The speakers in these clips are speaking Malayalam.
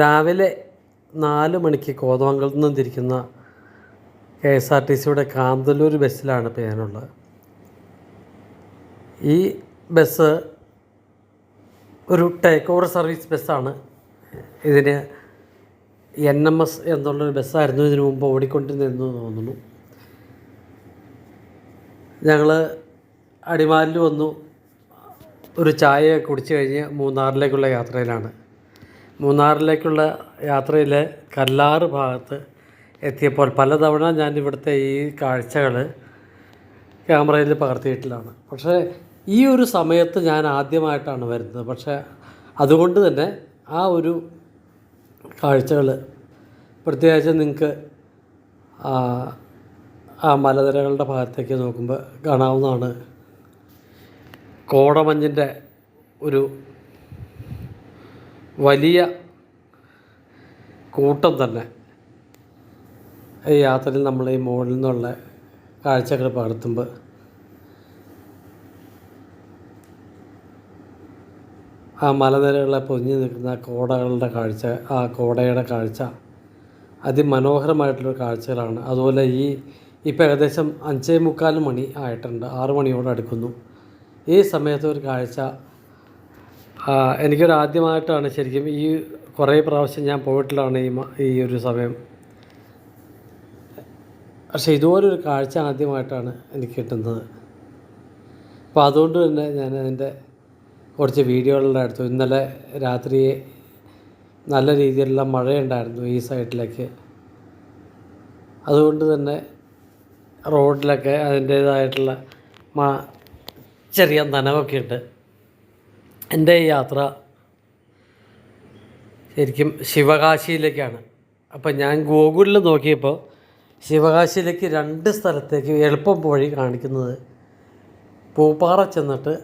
രാവിലെ 4 മണിക്ക് കോതമംഗലത്ത് നിന്ന് തിരിക്കുന്ന KSRTCയുടെ കാന്തല്ലൂർ ബസ്സിലാണ് ഇപ്പോൾ ഞാനുള്ളത്. ഈ ബസ് ഒരു ടേക്ക് ഓവർ സർവീസ് ബസ്സാണ്. ഇതിന് NMS എന്നുള്ളൊരു ബസ്സായിരുന്നു ഇതിനു മുമ്പ് ഓടിക്കൊണ്ടിരുന്നതെന്ന് തോന്നുന്നു. ഞങ്ങൾ അടിമാലിൽ വന്നു, ഒരു ചായ കുടിച്ച് കഴിഞ്ഞ് മൂന്നാറിലേക്കുള്ള യാത്രയിലാണ്. മൂന്നാറിലേക്കുള്ള യാത്രയിൽ കല്ലാറ് ഭാഗത്ത് എത്തിയപ്പോൾ പലതവണ ഞാൻ ഇവിടുത്തെ ഈ കാഴ്ചകൾ ക്യാമറയിൽ പകർത്തിയിട്ടില്ലാണ്. പക്ഷേ ഈ ഒരു സമയത്ത് ഞാൻ ആദ്യമായിട്ടാണ് വരുന്നത്. പക്ഷേ അതുകൊണ്ട് തന്നെ ആ ഒരു കാഴ്ചകൾ പ്രത്യേകിച്ച് നിങ്ങൾക്ക് ആ മലനിരകളുടെ ഭാഗത്തേക്ക് നോക്കുമ്പോൾ കാണാവുന്നതാണ്. കോടമഞ്ഞിൻ്റെ ഒരു വലിയ കൂട്ടം തന്നെ ഈ യാത്രയിൽ നമ്മൾ ഈ മുകളിൽ നിന്നുള്ള കാഴ്ചകൾ പകർത്തുമ്പോൾ ആ മലനിരകളെ പൊതിഞ്ഞ് നിൽക്കുന്ന കോടകളുടെ കാഴ്ച, ആ കോടയുടെ കാഴ്ച അതിമനോഹരമായിട്ടുള്ള കാഴ്ചകളാണ്. അതുപോലെ ഇപ്പോൾ ഏകദേശം 5:45 മണി ആയിട്ടുണ്ട്, 6 മണിയോട് അടുക്കുന്നു. ഈ സമയത്ത് ഒരു കാഴ്ച എനിക്കൊരാദ്യമായിട്ടാണ്. ശരിക്കും ഈ കുറേ പ്രാവശ്യം ഞാൻ പോയിട്ടുള്ളതാണ് ഈ ഒരു സമയം. പക്ഷേ ഇതുപോലൊരു കാഴ്ച ആദ്യമായിട്ടാണ് എനിക്ക് കിട്ടുന്നത്. അപ്പോൾ അതുകൊണ്ട് തന്നെ ഞാൻ അതിൻ്റെ കുറച്ച് വീഡിയോകളുടെ എടുത്തു. ഇന്നലെ രാത്രി നല്ല രീതിയിലുള്ള മഴയുണ്ടായിരുന്നു ഈ സൈഡിലേക്ക്. അതുകൊണ്ട് തന്നെ റോഡിലൊക്കെ അതിൻ്റേതായിട്ടുള്ള ചെറിയ നനവൊക്കെ ഉണ്ട്. എൻ്റെ ഈ യാത്ര ശരിക്കും ശിവകാശിയിലേക്കാണ്. അപ്പം ഞാൻ ഗൂഗിളിൽ നോക്കിയപ്പോൾ ശിവകാശിയിലേക്ക് 2 സ്ഥലത്തേക്ക് എളുപ്പം വഴി കാണിക്കുന്നത് പൂപ്പാറ ചെന്നിട്ട്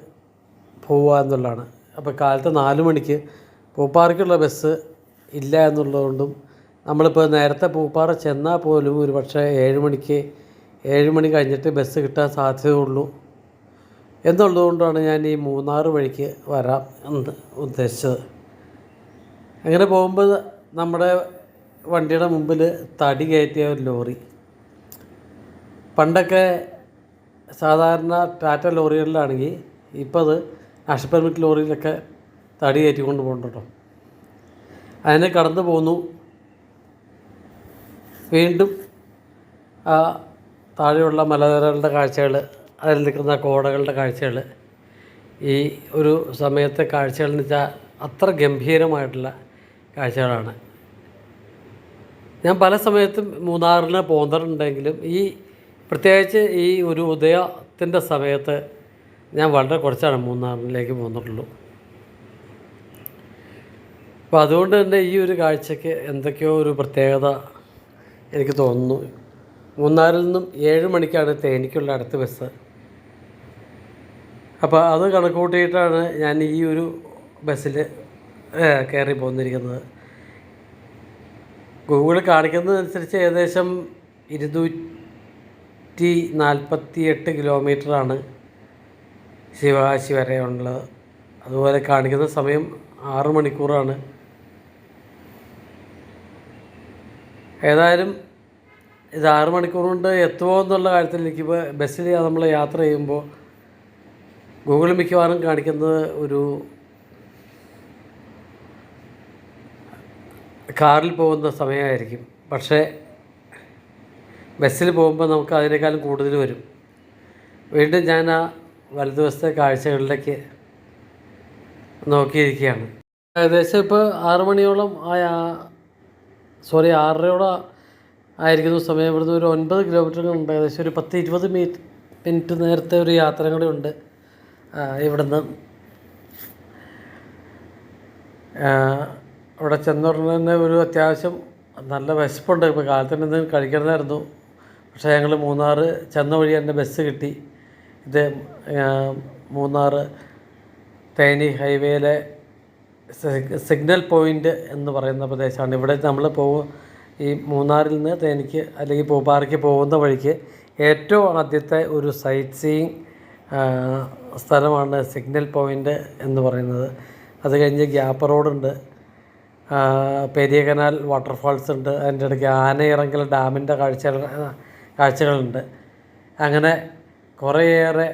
പോവുക എന്നുള്ളതാണ്. അപ്പോൾ കാലത്ത് 4 മണിക്ക് പൂപ്പാറയ്ക്കുള്ള ബസ് ഇല്ല എന്നുള്ളതുകൊണ്ടും നമ്മളിപ്പോൾ നേരത്തെ പൂപ്പാറ ചെന്നാൽ പോലും ഒരു പക്ഷേ 7 മണി കഴിഞ്ഞിട്ട് ബസ് കിട്ടാൻ സാധ്യതയുള്ളൂ എന്നുള്ളതുകൊണ്ടാണ് ഞാൻ ഈ മൂന്നാർ വഴിക്ക് വരാം എന്ന് ഉദ്ദേശിച്ചത്. അങ്ങനെ പോകുമ്പോൾ നമ്മുടെ വണ്ടിയുടെ മുമ്പിൽ തടി കയറ്റിയ ഒരു ലോറി. പണ്ടൊക്കെ സാധാരണ ടാറ്റ ലോറികളിലാണെങ്കിൽ ഇപ്പോൾ അത് നാഷണൽ പെർമിറ്റ് ലോറിയിലൊക്കെ തടി കയറ്റിക്കൊണ്ട് പോകുന്നുണ്ടോ. അതിനെ കടന്നു പോന്നു. വീണ്ടും ആ താഴെയുള്ള മലനിരകളുടെ കാഴ്ചകൾ, അതിൽ നിൽക്കുന്ന കോടകളുടെ കാഴ്ചകൾ, ഈ ഒരു സമയത്തെ കാഴ്ചകൾ എന്ന് വെച്ചാൽ അത്ര ഗംഭീരമായിട്ടുള്ള കാഴ്ചകളാണ്. ഞാൻ പല സമയത്തും മൂന്നാറിന് പോന്നിട്ടുണ്ടെങ്കിലും പ്രത്യേകിച്ച് ഈ ഒരു ഉദയത്തിൻ്റെ സമയത്ത് ഞാൻ വളരെ കുറച്ചാണ് മൂന്നാറിലേക്ക് പോന്നിട്ടുള്ളൂ. അപ്പോൾ അതുകൊണ്ട് തന്നെ ഈ ഒരു കാഴ്ചയ്ക്ക് എന്തൊക്കെയോ ഒരു പ്രത്യേകത എനിക്ക് തോന്നുന്നു. മൂന്നാറിൽ നിന്നും 7 മണിക്കാണ് തേനിക്കുള്ള അടുത്ത ബസ്. അപ്പോൾ അത് കണക്ക് കൂട്ടിയിട്ടാണ് ഞാൻ ഈ ഒരു ബസ്സിൽ കയറി പോന്നിരിക്കുന്നത്. ഗൂഗിൾ കാണിക്കുന്നതനുസരിച്ച് ഏകദേശം 248 കിലോമീറ്ററാണ് ശിവകാശി വരെ ഉള്ളത്. അതുപോലെ കാണിക്കുന്ന സമയം 6 മണിക്കൂറാണ്. ഏതായാലും ഇത് 6 മണിക്കൂർ കൊണ്ട് എത്തുമോ എന്നുള്ള കാര്യത്തിൽ എനിക്കിപ്പോൾ ബസ്സിൽ നമ്മൾ യാത്ര ചെയ്യുമ്പോൾ ഗൂഗിൾ മിക്കവാറും കാണിക്കുന്നത് ഒരു കാറിൽ പോകുന്ന സമയമായിരിക്കും. പക്ഷേ ബസ്സിൽ പോകുമ്പോൾ നമുക്ക് അതിനേക്കാളും കൂടുതൽ വരും. വീണ്ടും ഞാൻ ആ വലതുവശത്തെ കാഴ്ചകളിലേക്ക് നോക്കിയിരിക്കുകയാണ്. ഏകദേശം ഇപ്പോൾ 6 മണിയോളം 6:30 ആയിരിക്കുന്ന സമയം. ഇവിടുന്ന് ഒരു 9 കിലോമീറ്ററുകളുണ്ട്. ഏകദേശം ഒരു 10-20 മിനിറ്റ് നേരത്തെ ഒരു യാത്ര കൂടി ഉണ്ട് ഇവിടുന്ന്. അവിടെ ചെന്നുടനെ തന്നെ ഒരു അത്യാവശ്യം നല്ല വിശപ്പുണ്ട്. ഇപ്പോൾ കാലത്തിന് എന്തെങ്കിലും കഴിക്കണമായിരുന്നു. പക്ഷേ ഞങ്ങൾ മൂന്നാർ ചെന്ന വഴി തന്നെ ബസ് കിട്ടി. ഇത് മൂന്നാർ തേനി ഹൈവേയിലെ സിഗ്നൽ പോയിൻ്റ് എന്ന് പറയുന്ന പ്രദേശമാണ്. ഇവിടെ നമ്മൾ ഈ മൂന്നാറിൽ നിന്ന് തേനിക്ക് അല്ലെങ്കിൽ പൂപ്പാറയ്ക്ക് പോകുന്ന വഴിക്ക് ഏറ്റവും ആദ്യത്തെ ഒരു സൈറ്റ് സീയിങ് സ്ഥലമാണ് സിഗ്നൽ പോയിൻ്റ് എന്ന് പറയുന്നത്. അത് കഴിഞ്ഞ് ഗ്യാപ്പ് റോഡുണ്ട്. പെരിയ കനാൽ വാട്ടർഫാൾസ് ഉണ്ട്, അതിൻ്റെ ഇടയ്ക്ക് ആനയിറങ്കൽ ഡാമിൻ്റെ കാഴ്ചകളുണ്ട്. അങ്ങനെ കുറേയേറെ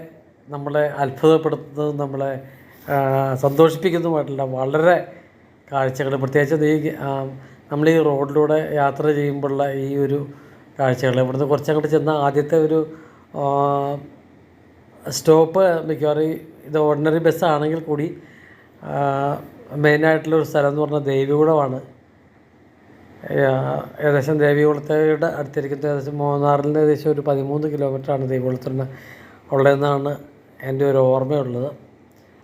നമ്മളെ അത്ഭുതപ്പെടുത്തുന്നതും നമ്മളെ സന്തോഷിപ്പിക്കുന്നതുമായിട്ടുള്ള വളരെ കാഴ്ചകൾ, പ്രത്യേകിച്ച് നമ്മൾ ഈ റോഡിലൂടെ യാത്ര ചെയ്യുമ്പോഴുള്ള ഈ ഒരു കാഴ്ചകൾ. ഇവിടുന്ന് കുറച്ചങ്ങോട്ട് ചെന്ന ആദ്യത്തെ ഒരു സ്റ്റോപ്പ് മിക്കവാറും ഇത് ഓർഡിനറി ബസ്സാണെങ്കിൽ കൂടി മെയിനായിട്ടുള്ളൊരു സ്ഥലം എന്ന് പറഞ്ഞാൽ ദേവികുളമാണ്. ഏകദേശം ദേവികുളത്തോട് അടുത്തിരിക്കുന്നത് ഏകദേശം മൂന്നാറിൽ നിന്ന് ഏകദേശം ഒരു 13 കിലോമീറ്ററാണ് ദേവികുളത്തിന് ഉള്ളതെന്നാണ് എൻ്റെ ഒരു ഓർമ്മയുള്ളത്.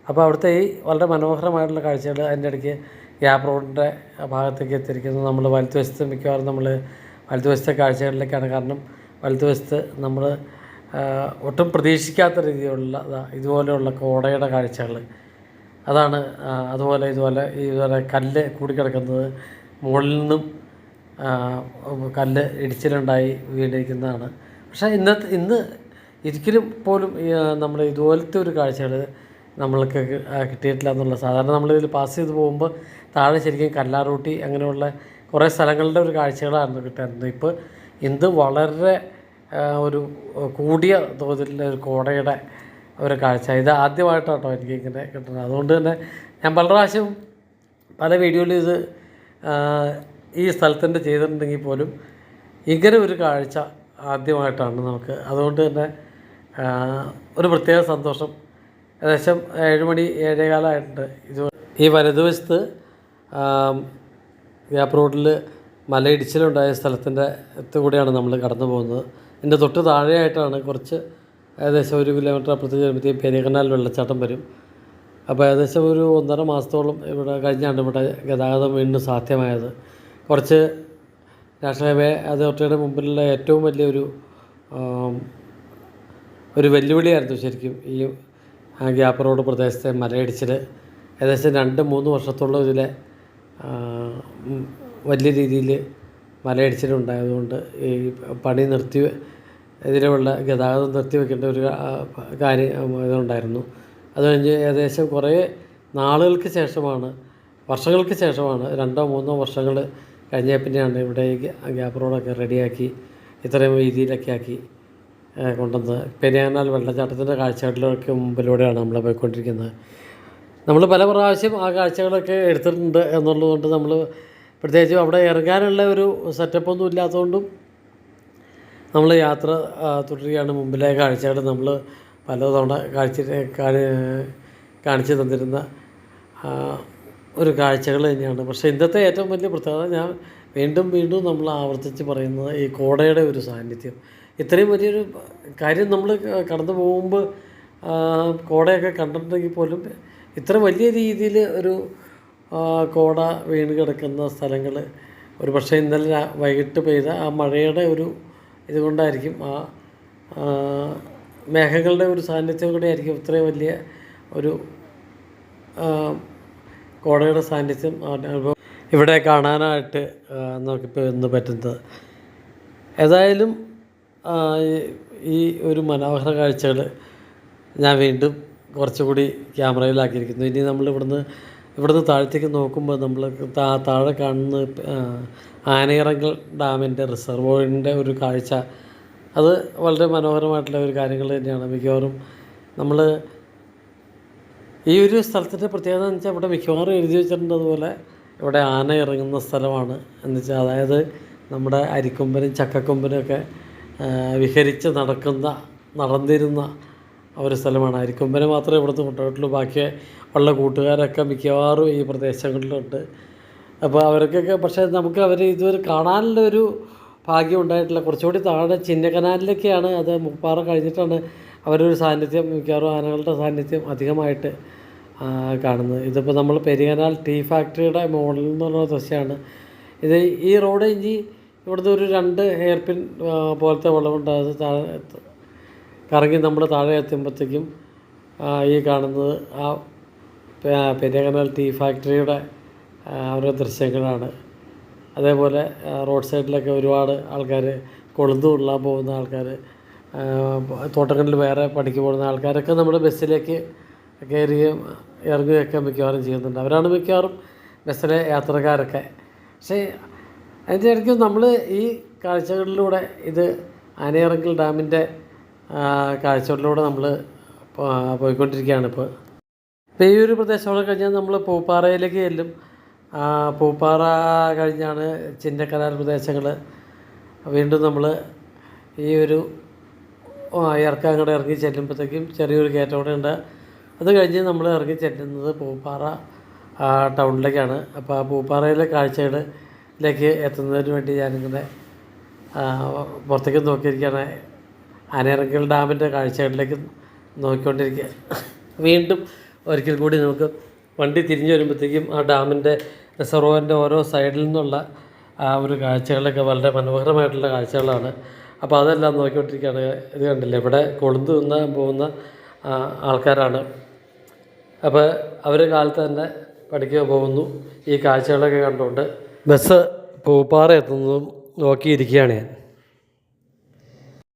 അപ്പോൾ അവിടുത്തെ ഈ വളരെ മനോഹരമായിട്ടുള്ള കാഴ്ചകൾ, അതിൻ്റെ ഇടയ്ക്ക് ഗ്യാപ്പ് റോഡിൻ്റെ ഭാഗത്തേക്ക് എത്തിയിരിക്കുന്നത് നമ്മൾ വലതുവശത്ത് മിക്കവാറും നമ്മൾ വലതുവശത്തെ കാഴ്ചകളിലേക്കാണ്. കാരണം വലതുവശത്ത് നമ്മൾ ഒട്ടും പ്രതീക്ഷിക്കാത്ത രീതിയിലുള്ള ഇതുപോലെയുള്ള കോടയുടെ കാഴ്ചകൾ അതാണ്. ഇതുപോലെ കല്ല് കൂടിക്കിടക്കുന്നത്, മുകളിൽ നിന്നും കല്ല് ഇടിച്ചിലുണ്ടായി വീണിരിക്കുന്നതാണ്. പക്ഷേ ഇന്ന് ഒരിക്കലും പോലും നമ്മൾ ഇതുപോലത്തെ ഒരു കാഴ്ചകൾ നമ്മൾക്ക് കിട്ടിയിട്ടില്ല എന്നുള്ള. സാധാരണ നമ്മളിതിൽ പാസ് ചെയ്ത് പോകുമ്പോൾ താഴെ ശരിക്കും കല്ലാറൂട്ടി അങ്ങനെയുള്ള കുറേ സ്ഥലങ്ങളുടെ ഒരു കാഴ്ചകളായിരുന്നു കിട്ടാറുണ്ട്. ഇപ്പോൾ ഇത് വളരെ ഒരു കൂടിയ തോതിലുള്ള ഒരു കോടയുടെ ഒരു കാഴ്ച. ഇത് ആദ്യമായിട്ടാട്ടോ എനിക്ക് ഇങ്ങനെ കിട്ടുന്നത്. അതുകൊണ്ട് തന്നെ ഞാൻ പല പ്രാവശ്യം പല വീഡിയോയിലും ഇത് ഈ സ്ഥലത്തിൻ്റെ ചെയ്തിട്ടുണ്ടെങ്കിൽ പോലും ഇങ്ങനെ ഒരു കാഴ്ച ആദ്യമായിട്ടാണ് നമുക്ക്. അതുകൊണ്ട് തന്നെ ഒരു പ്രത്യേക സന്തോഷം. ഏകദേശം 7 മണി 7:15 ആയിട്ടുണ്ട്. ഈ വലതുവശത്ത് ഗ്യാപ്പ് റോഡിൽ മലയിടിച്ചിലുണ്ടായ സ്ഥലത്തിൻ്റെ കൂടെയാണ് നമ്മൾ കടന്നു പോകുന്നത്. ഇതിൻ്റെ തൊട്ട് താഴെയായിട്ടാണ് കുറച്ച് ഏകദേശം 1 കിലോമീറ്റർ അപ്പുറത്തേക്ക് വരുമ്പോഴത്തേക്കും പെരിയ കനാൽ വെള്ളച്ചാട്ടം വരും. അപ്പോൾ ഏകദേശം ഒരു 1.5 മാസത്തോളം ഇവിടെ കഴിഞ്ഞാണ് ഇവിടെ ഗതാഗതം വീണ്ടും സാധ്യമായത്. കുറച്ച് നാഷണൽ ഹൈവേ അതോറിറ്റിയുടെ മുമ്പിലുള്ള ഏറ്റവും വലിയൊരു വെല്ലുവിളിയായിരുന്നു ശരിക്കും ഈ ഗ്യാപ്പ് റോഡ് പ്രദേശത്തെ മലയിടിച്ചിൽ. ഏകദേശം 2-3 വർഷത്തോളം ഇതിലെ വലിയ രീതിയിൽ മലയിടിച്ചിലുണ്ടായതുകൊണ്ട് ഈ പണി ഇതിലുള്ള ഗതാഗതം നിർത്തിവെക്കേണ്ട ഒരു ഇതുണ്ടായിരുന്നു. അത് കഴിഞ്ഞ് ഏകദേശം കുറേ നാളുകൾക്ക് ശേഷമാണ്, വർഷങ്ങൾക്ക് ശേഷമാണ്, 2-3 വർഷങ്ങൾ കഴിഞ്ഞ പിന്നെയാണ് ഇവിടെ ഈ ഗ്യാപ്പ് റോഡൊക്കെ റെഡിയാക്കി ഇത്രയും രീതിയിലൊക്കെ ആക്കി കൊണ്ടുവന്നത്. പെരിയ കനാൽ വെള്ളച്ചാട്ടത്തിൻ്റെ കാഴ്ചകളിലൊക്കെ മുമ്പിലൂടെയാണ് നമ്മൾ പോയിക്കൊണ്ടിരിക്കുന്നത്. നമ്മൾ പല പ്രാവശ്യം ആ കാഴ്ചകളൊക്കെ എടുത്തിട്ടുണ്ട് എന്നുള്ളതുകൊണ്ട് നമ്മൾ പ്രത്യേകിച്ചും അവിടെ ഇറങ്ങാനുള്ള ഒരു സെറ്റപ്പൊന്നും ഇല്ലാത്തതുകൊണ്ടും നമ്മൾ യാത്ര തുടരുകയാണ്. മുമ്പിലെ കാഴ്ചകൾ നമ്മൾ പലതവണ കാണിച്ചു തന്നിരുന്ന ഒരു കാഴ്ചകൾ തന്നെയാണ്. പക്ഷേ ഇന്നത്തെ ഏറ്റവും വലിയ പ്രത്യേകത ഞാൻ വീണ്ടും നമ്മൾ ആവർത്തിച്ച് പറയുന്നത് ഈ കോടയുടെ ഒരു സാന്നിധ്യം. ഇത്രയും വലിയൊരു കാര്യം നമ്മൾ കടന്നു പോകുമ്പോൾ കോടയൊക്കെ കണ്ടിട്ടുണ്ടെങ്കിൽ പോലും ഇത്ര വലിയ രീതിയിൽ ഒരു കോട വീണ് കിടക്കുന്ന സ്ഥലങ്ങൾ ഒരു പക്ഷേ ഇന്നലെ വൈകിട്ട് പെയ്ത ആ മഴയുടെ ഒരു ഇതുകൊണ്ടായിരിക്കും, ആ മേഘങ്ങളുടെ ഒരു സാന്നിധ്യം കൂടെ ആയിരിക്കും ഇത്രയും വലിയ ഒരു കോടയുടെ സാന്നിധ്യം അനുഭവം ഇവിടെ കാണാനായിട്ട് നമുക്കിപ്പോൾ ഇന്ന് പറ്റുന്നത്. ഏതായാലും ഈ ഒരു മനോഹര കാഴ്ചകൾ ഞാൻ വീണ്ടും കുറച്ചുകൂടി ക്യാമറയിലാക്കിയിരിക്കുന്നു. ഇനി നമ്മൾ ഇവിടുന്ന് താഴത്തേക്ക് നോക്കുമ്പോൾ നമ്മൾ താഴെ കാണുന്ന ആനയിറങ്കൽ ഡാമിൻ്റെ റിസർവോയറിൻ്റെ ഒരു കാഴ്ച, അത് വളരെ മനോഹരമായിട്ടുള്ള ഒരു കാര്യങ്ങൾ തന്നെയാണ്. മിക്കവാറും നമ്മൾ ഈ ഒരു സ്ഥലത്തിൻ്റെ പ്രത്യേകത എന്ന് വെച്ചാൽ ഇവിടെ മിക്കവാറും എഴുതി വെച്ചിട്ടുണ്ട് അതുപോലെ ഇവിടെ ആന ഇറങ്ങുന്ന സ്ഥലമാണ് എന്ന് വെച്ചാൽ, അതായത് നമ്മുടെ അരിക്കൊമ്പനും ചക്കക്കൊമ്പനും ഒക്കെ വിഹരിച്ച് നടന്നിരുന്ന ഒരു സ്ഥലമാണ്. അരിക്കൊമ്പനെ മാത്രമേ ഇവിടുത്തെ കൊണ്ടുപോയിട്ടുള്ളൂ. ബാക്കി ഉള്ള കൂട്ടുകാരൊക്കെ മിക്കവാറും ഈ പ്രദേശങ്ങളിലുണ്ട്. അപ്പോൾ അവർക്കൊക്കെ പക്ഷേ നമുക്ക് അവരെ ഇതുവരെ കാണാനുള്ളൊരു ഭാഗ്യം ഉണ്ടായിട്ടില്ല. കുറച്ചുകൂടി താഴെ ചിന്നക്കനാലിലൊക്കെയാണ്, അത് മുപ്പാറ കഴിഞ്ഞിട്ടാണ് അവരൊരു സാന്നിധ്യം, മിക്കവാറും ആനകളുടെ സാന്നിധ്യം അധികമായിട്ട് കാണുന്നത്. ഇതിപ്പോൾ നമ്മൾ പെരിയ കനാൽ ടീ ഫാക്ടറിയുടെ മോഡൽ എന്ന് പറഞ്ഞ ദൃശ്യമാണ് ഇത്. ഈ റോഡ് ഇനി ഇവിടുന്ന് ഒരു 2 ഹെയർപിൻ പോലത്തെ വളവുണ്ട്. അത് കറങ്ങി നമ്മൾ താഴെ എത്തുമ്പോഴത്തേക്കും ഈ കാണുന്നത് ആ പെരിയ കനാൽ ടീ ഫാക്ടറിയുടെ ഓരോ ദൃശ്യങ്ങളാണ്. അതേപോലെ റോഡ് സൈഡിലൊക്കെ ഒരുപാട് ആൾക്കാർ, കൊളുന്ത് കൊള്ളാൻ പോകുന്ന ആൾക്കാർ, തോട്ടങ്ങളിൽ വേറെ പണിക്ക് പോകുന്ന ആൾക്കാരൊക്കെ നമ്മുടെ ബസ്സിലേക്ക് കയറുകയും ഇറങ്ങുകയൊക്കെ മിക്കവാറും ചെയ്യുന്നുണ്ട്. അവരാണ് മിക്കവാറും ബസ്സിലെ യാത്രക്കാരൊക്കെ. പക്ഷേ അതിൻ്റെ ഇടയ്ക്ക് നമ്മൾ ഈ കാഴ്ചകളിലൂടെ ഇത് ആനയിറങ്കൽ ഡാമിൻ്റെ കാഴ്ചകളിലൂടെ നമ്മൾ പോയിക്കൊണ്ടിരിക്കുകയാണ് ഇപ്പോൾ. ഇപ്പോൾ ഈ ഒരു പ്രദേശമൊക്കെ കഴിഞ്ഞാൽ നമ്മൾ പൂപ്പാറയിലേക്ക് ചെല്ലും. പൂപ്പാറ കഴിഞ്ഞാണ് ചിന്നക്കനാൽ പ്രദേശങ്ങൾ. വീണ്ടും നമ്മൾ ഈ ഒരു അങ്ങോട്ട് ഇറങ്ങി ചെല്ലുമ്പോഴത്തേക്കും ചെറിയൊരു കയറ്റം ഉണ്ട്. അത് കഴിഞ്ഞ് നമ്മൾ ഇറങ്ങി ചെല്ലുന്നത് പൂപ്പാറ ടൗണിലേക്കാണ്. അപ്പോൾ ആ പൂപ്പാറയിലെ കാഴ്ചകളിലേക്ക് എത്തുന്നതിന് വേണ്ടി ഞാനിങ്ങനെ പുറത്തേക്ക് നോക്കിയിരിക്കുകയാണ്. ആനയിറങ്കൽ ഡാമിൻ്റെ കാഴ്ചകളിലേക്ക് നോക്കിക്കൊണ്ടിരിക്കുക. വീണ്ടും ഒരിക്കൽ കൂടി നമുക്ക് വണ്ടി തിരിഞ്ഞു വരുമ്പോഴത്തേക്കും ആ ഡാമിൻ്റെ റിസർവോയറിൻ്റെ ഓരോ സൈഡിൽ നിന്നുള്ള ആ ഒരു കാഴ്ചകളൊക്കെ വളരെ മനോഹരമായിട്ടുള്ള കാഴ്ചകളാണ്. അപ്പോൾ അതെല്ലാം നോക്കിക്കൊണ്ടിരിക്കുകയാണ്. ഇത് കണ്ടില്ലേ, ഇവിടെ കൊളുന്ത് പോകുന്ന ആൾക്കാരാണ്. അപ്പോൾ അവർ കാലത്ത് തന്നെ പഠിക്കുക പോകുന്നു. ഈ കാഴ്ചകളൊക്കെ കണ്ടുകൊണ്ട് ബസ് പൂപ്പാറ എത്തുന്നതും നോക്കിയിരിക്കുകയാണ് ഞാൻ.